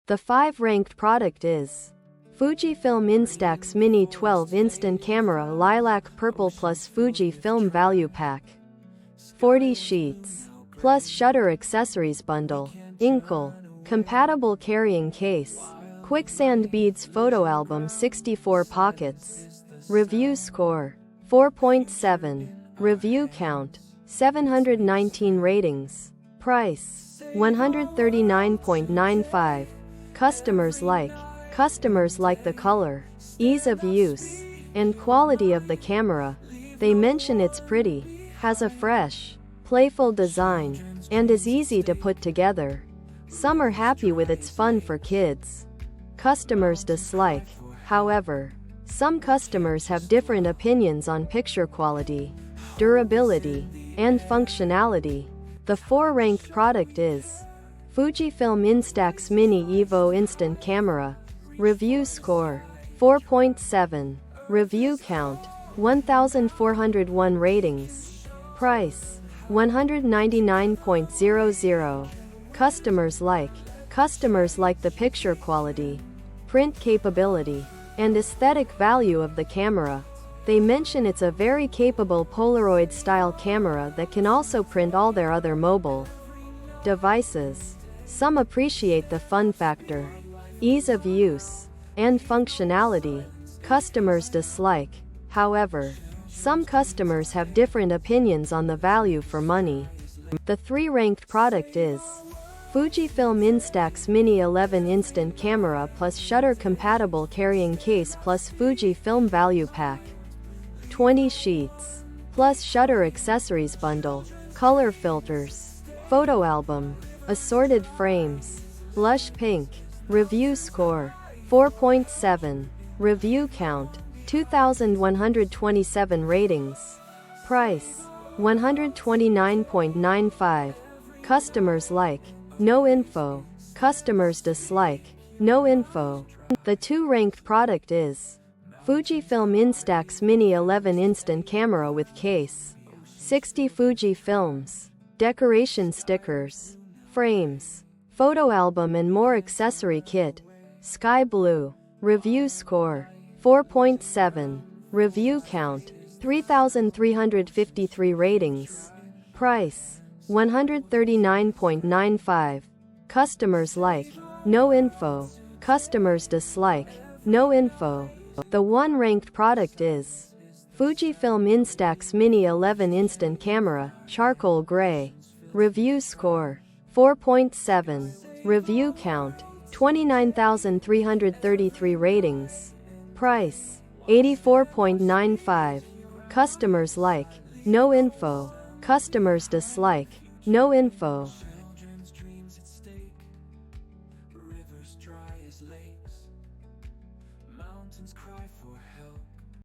The 5 ranked product is Fujifilm Instax Mini 12 Instant Camera Lilac Purple plus Fujifilm Value Pack. 40 sheets. Plus shutter accessories bundle. Inkle. Compatible carrying case. Quicksand beads photo album 64 pockets. Review score 4.7. Review count 719 ratings. Price $139.95. Customers like the color, ease of use, and quality of the camera. They mention it's pretty, has a fresh, playful design, and is easy to put together. Some are happy with its fun for kids. Customers dislike, however. Some customers have different opinions on picture quality, durability, and functionality. The 4 ranked product is Fujifilm Instax Mini Evo Instant Camera. Review score 4.7. Review count 1,401 ratings. Price $199.00. Customers like the picture quality, print capability, and aesthetic value of the camera. They mention it's a very capable Polaroid style camera that can also print all their other mobile devices. Some appreciate the fun factor, ease of use, and functionality. Customers dislike, however. Some customers have different opinions on the value for money. The 3 ranked product is Fujifilm Instax Mini 11 Instant Camera plus shutter compatible carrying case plus Fujifilm Value Pack. 20 sheets. Plus shutter accessories bundle. Color filters. Photo album. Assorted frames. Blush pink. Review score 4.7. Review count 2,127 ratings. Price $129.95. Customers like, no info. Customers dislike, no info. The 2 ranked product is Fujifilm Instax Mini 11 Instant Camera with case. 60 Fujifilms. Decoration stickers. Frames. Photo album and more accessory kit. Sky blue. Review score 4.7. Review count 3,353 ratings. Price $139.95. Customers like, no info. Customers dislike, no info. The 1 ranked product is Fujifilm Instax Mini 11 Instant Camera, Charcoal Gray. Review score 4.7. Review count 29,333 ratings. Price $84.95. Customers like, no info. Customers dislike, no info. Rivers dry as lakes, mountains cry for help.